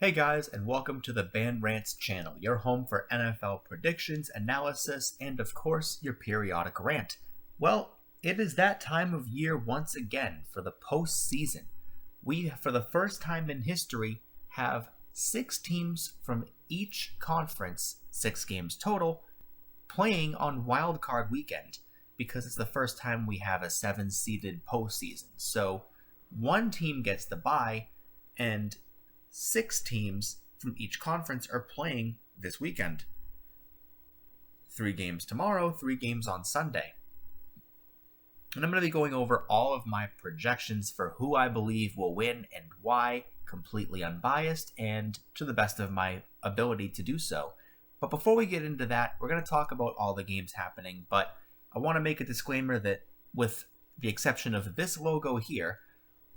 Hey guys, and welcome to the Band Rants channel, your home for NFL predictions, analysis, and of course, your periodic rant. Well, it is that time of year once again for the postseason. We, for the first time in history, have 6 teams from each conference, 6 games total, playing on Wild Card weekend, because it's the first time we have a 7-seeded postseason. So, one team gets the bye, and 6 teams from each conference are playing this weekend. 3 games tomorrow, 3 games on Sunday. And I'm going to be going over all of my projections for who I believe will win and why, completely unbiased and to the best of my ability to do so. But before we get into that, we're going to talk about all the games happening, but I want to make a disclaimer that with the exception of this logo here,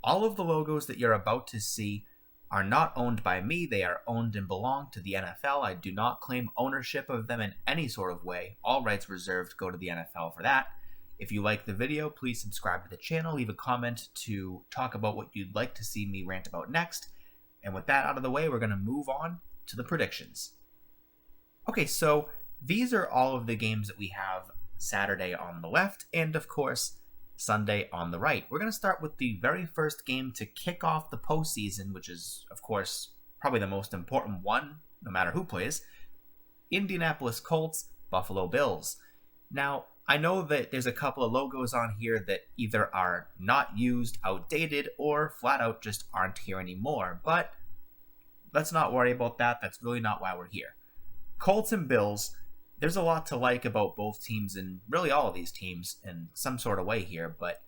all of the logos that you're about to see are not owned by me. They are owned and belong to the NFL. I do not claim ownership of them in any sort of way. All rights reserved. Go to the NFL for that. If you like the video, please subscribe to the channel. Leave a comment to talk about what you'd like to see me rant about next. And with that out of the way, we're going to move on to the predictions. Okay, so these are all of the games that we have Saturday on the left and, of course, Sunday on the right. We're going to start with the very first game to kick off the postseason, which is, of course, probably the most important one, no matter who plays. Indianapolis Colts, Buffalo Bills. Now, I know that there's a couple of logos on here that either are not used, outdated, or flat out just aren't here anymore, but let's not worry about that. That's really not why we're here. Colts and Bills. There's a lot to like about both teams and really all of these teams in some sort of way here, but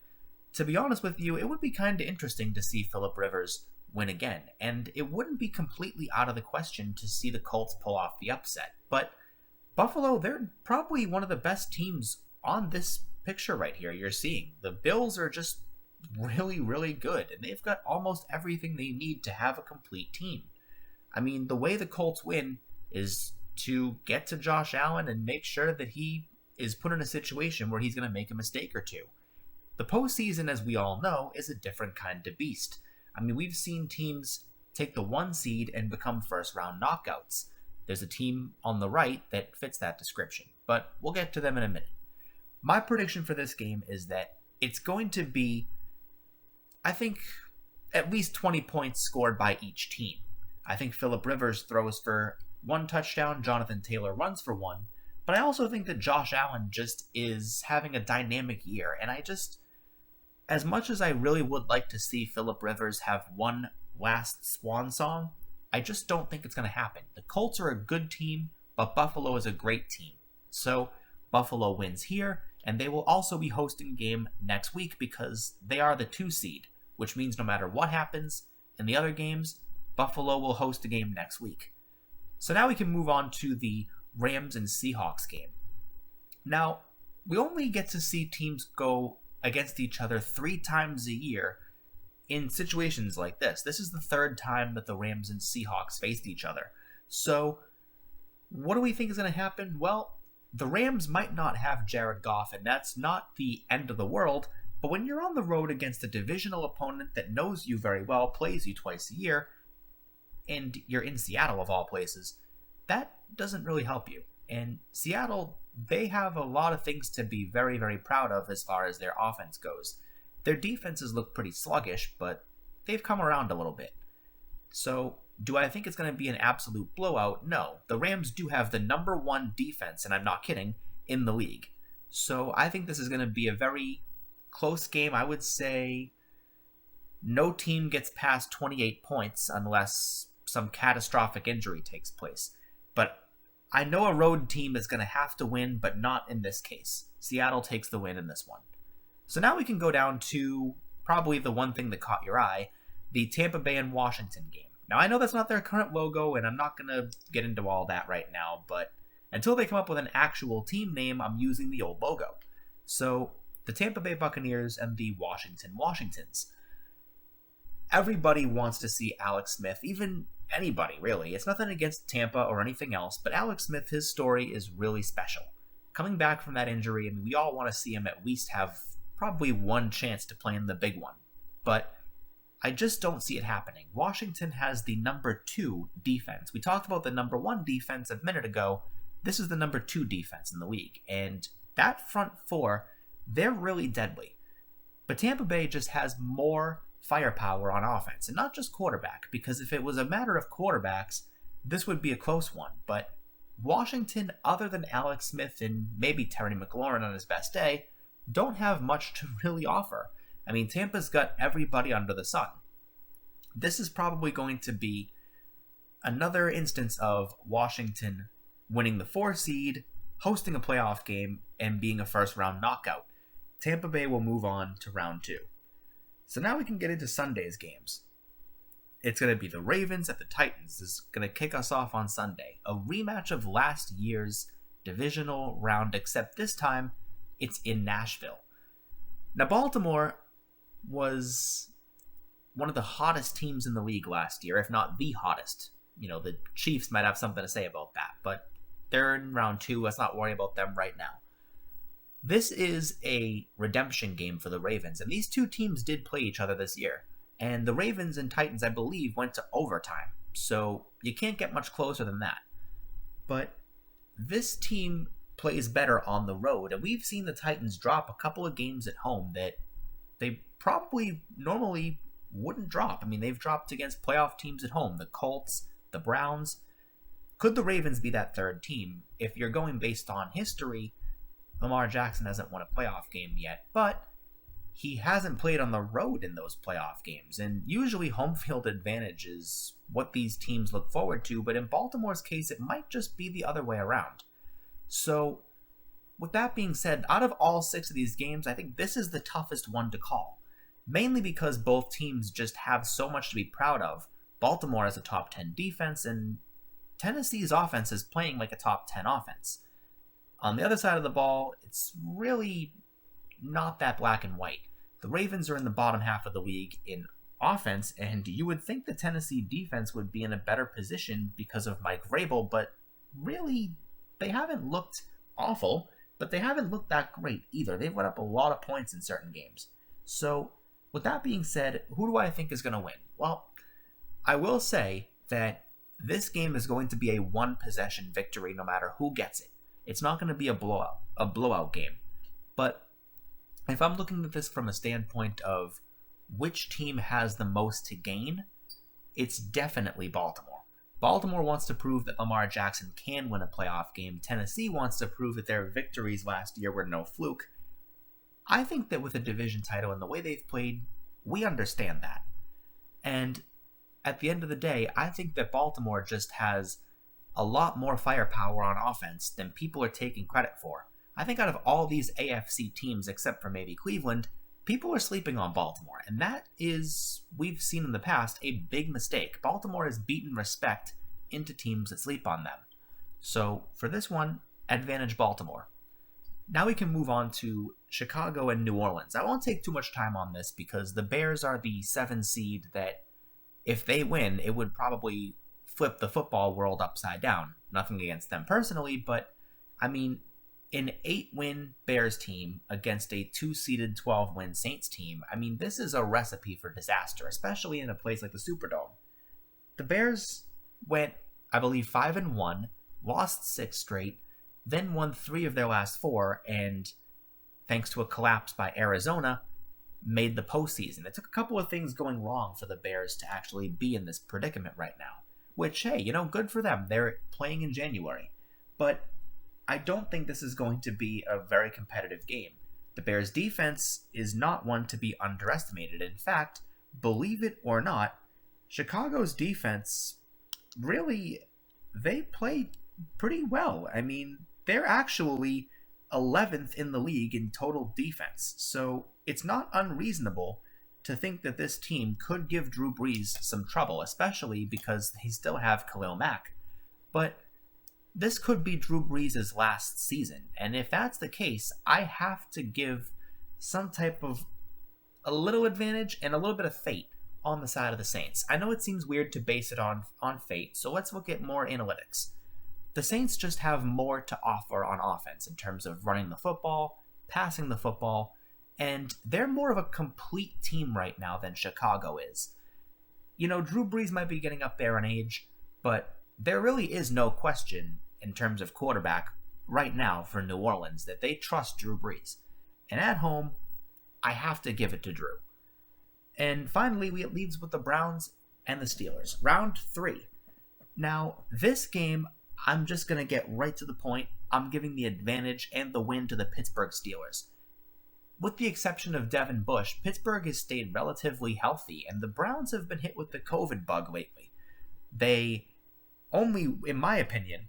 to be honest with you, it would be kind of interesting to see Phillip Rivers win again, and it wouldn't be completely out of the question to see the Colts pull off the upset. But Buffalo, they're probably one of the best teams on this picture right here you're seeing. The Bills are just really, really good, and they've got almost everything they need to have a complete team. I mean, the way the Colts win is to get to Josh Allen and make sure that he is put in a situation where he's going to make a mistake or two. The postseason, as we all know, is a different kind of beast. I mean, we've seen teams take the 1 seed and become first-round knockouts. There's a team on the right that fits that description, but we'll get to them in a minute. My prediction for this game is that it's going to be, I think, at least 20 points scored by each team. I think Phillip Rivers throws for 1 touchdown, Jonathan Taylor runs for 1, but I also think that Josh Allen just is having a dynamic year, and as much as I really would like to see Phillip Rivers have one last swan song, I just don't think it's going to happen. The Colts are a good team, but Buffalo is a great team. So Buffalo wins here, and they will also be hosting a game next week because they are the 2 seed, which means no matter what happens in the other games, Buffalo will host a game next week. So now we can move on to the Rams and Seahawks game. Now, we only get to see teams go against each other 3 times a year in situations like this. This is the 3rd time that the Rams and Seahawks faced each other. So, what do we think is going to happen? Well, the Rams might not have Jared Goff, and that's not the end of the world, but when you're on the road against a divisional opponent that knows you very well, plays you twice a year, and you're in Seattle of all places, that doesn't really help you. And Seattle, they have a lot of things to be very, very proud of as far as their offense goes. Their defenses look pretty sluggish, but they've come around a little bit. So, do I think it's going to be an absolute blowout? No. The Rams do have the number 1 defense, and I'm not kidding, in the league. So, I think this is going to be a very close game. I would say no team gets past 28 points unless some catastrophic injury takes place. But I know a road team is going to have to win, but not in this case. Seattle takes the win in this one. So now we can go down to probably the one thing that caught your eye, the Tampa Bay and Washington game. Now, I know that's not their current logo, and I'm not going to get into all that right now, but until they come up with an actual team name, I'm using the old logo. So, the Tampa Bay Buccaneers and the Washington Washingtons. Everybody wants to see Alex Smith, even anybody, really. It's nothing against Tampa or anything else, but Alex Smith, his story is really special. Coming back from that injury, I mean, we all want to see him at least have probably 1 chance to play in the big one. But I just don't see it happening. Washington has the number 2 defense. We talked about the number 1 defense a minute ago. This is the number 2 defense in the league. And that front four, they're really deadly. But Tampa Bay just has more firepower on offense, and not just quarterback, because if it was a matter of quarterbacks, this would be a close one. But Washington, other than Alex Smith and maybe Terry McLaurin on his best day, don't have much to really offer. I mean, Tampa's got everybody under the sun. This is probably going to be another instance of Washington winning the 4 seed, hosting a playoff game, and being a first-round knockout. Tampa Bay will move on to round 2. So now we can get into Sunday's games. It's going to be the Ravens at the Titans. This is going to kick us off on Sunday. A rematch of last year's divisional round, except this time it's in Nashville. Now, Baltimore was one of the hottest teams in the league last year, if not the hottest. You know, the Chiefs might have something to say about that, but they're in round 2. Let's not worry about them right now. This is a redemption game for the Ravens, and these two teams did play each other this year. And the Ravens and Titans, I believe, went to overtime, so you can't get much closer than that. But this team plays better on the road, and we've seen the Titans drop a couple of games at home that they probably normally wouldn't drop. I mean, they've dropped against playoff teams at home, the Colts, the Browns. Could the Ravens be that third team? If you're going based on history, Lamar Jackson hasn't won a playoff game yet, but he hasn't played on the road in those playoff games, and usually home field advantage is what these teams look forward to, but in Baltimore's case, it might just be the other way around. So, with that being said, out of all 6 of these games, I think this is the toughest one to call, mainly because both teams just have so much to be proud of. Baltimore has a top 10 defense, and Tennessee's offense is playing like a top 10 offense. On the other side of the ball, it's really not that black and white. The Ravens are in the bottom half of the league in offense, and you would think the Tennessee defense would be in a better position because of Mike Vrabel, but really, they haven't looked awful, but they haven't looked that great either. They've let up a lot of points in certain games. So, with that being said, who do I think is going to win? Well, I will say that this game is going to be a one-possession victory no matter who gets it. It's not going to be a blowout game. But if I'm looking at this from a standpoint of which team has the most to gain, it's definitely Baltimore. Baltimore wants to prove that Lamar Jackson can win a playoff game. Tennessee wants to prove that their victories last year were no fluke. I think that with a division title and the way they've played, we understand that. And at the end of the day, I think that Baltimore just has a lot more firepower on offense than people are taking credit for. I think out of all these AFC teams, except for maybe Cleveland, people are sleeping on Baltimore. And that is, we've seen in the past, a big mistake. Baltimore has beaten respect into teams that sleep on them. So for this one, advantage Baltimore. Now we can move on to Chicago and New Orleans. I won't take too much time on this because the Bears are the 7 seed that if they win, it would probably flip the football world upside down. Nothing against them personally, but I mean, an 8-win Bears team against a 2-seeded 12-win Saints team, I mean, this is a recipe for disaster, especially in a place like the Superdome. The Bears went, I believe, 5-1, lost 6 straight, then won 3 of their last 4, and thanks to a collapse by Arizona, made the postseason. It took a couple of things going wrong for the Bears to actually be in this predicament right now. Which, hey, you know, good for them. They're playing in January. But I don't think this is going to be a very competitive game. The Bears' defense is not one to be underestimated. In fact, believe it or not, Chicago's defense, really, they play pretty well. I mean, they're actually 11th in the league in total defense. So it's not unreasonable to think that this team could give Drew Brees some trouble, especially because they still have Khalil Mack. But this could be Drew Brees' last season, and if that's the case, I have to give some type of a little advantage and a little bit of fate on the side of the Saints. I know it seems weird to base it on fate, so let's look at more analytics. The Saints just have more to offer on offense in terms of running the football, passing the football, and they're more of a complete team right now than Chicago is. Drew Brees might be getting up there in age, but there really is no question in terms of quarterback right now for New Orleans that they trust Drew Brees. And at home, I have to give it to Drew. And finally, it leaves with the Browns and the Steelers. Round 3. Now, this game, I'm just going to get right to the point. I'm giving the advantage and the win to the Pittsburgh Steelers. With the exception of Devin Bush, Pittsburgh has stayed relatively healthy, and the Browns have been hit with the COVID bug lately. They only, in my opinion,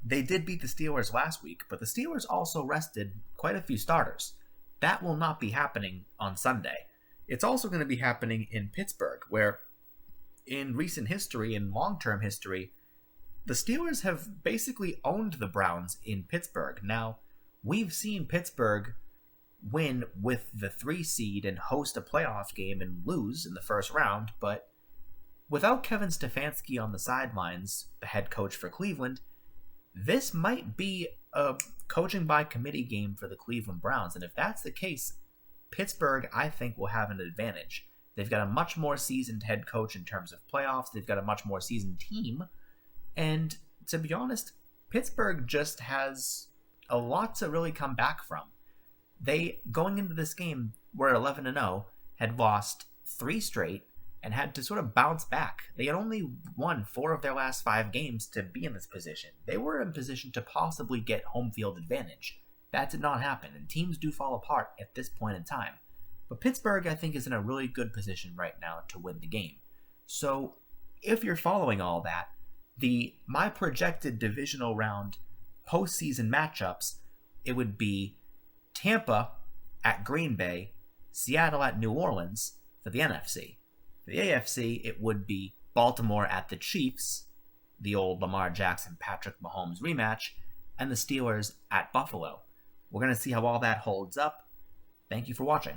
they did beat the Steelers last week, but the Steelers also rested quite a few starters. That will not be happening on Sunday. It's also going to be happening in Pittsburgh, where in recent history, in long-term history, the Steelers have basically owned the Browns in Pittsburgh. Now, we've seen Pittsburgh win with the 3 seed and host a playoff game and lose in the first round, but without Kevin Stefanski on the sidelines, the head coach for Cleveland, this might be a coaching by committee game for the Cleveland Browns, and if that's the case, Pittsburgh, I think, will have an advantage. They've got a much more seasoned head coach in terms of playoffs, they've got a much more seasoned team, and to be honest, Pittsburgh just has a lot to really come back from. They, going into this game, were 11-0, had lost 3 straight, and had to sort of bounce back. They had only won 4 of their last 5 games to be in this position. They were in position to possibly get home field advantage. That did not happen, and teams do fall apart at this point in time. But Pittsburgh, I think, is in a really good position right now to win the game. So, if you're following all that, my projected divisional round postseason matchups, it would be Tampa at Green Bay, Seattle at New Orleans for the NFC. For the AFC, it would be Baltimore at the Chiefs, the old Lamar Jackson, Patrick Mahomes rematch, and the Steelers at Buffalo. We're going to see how all that holds up. Thank you for watching.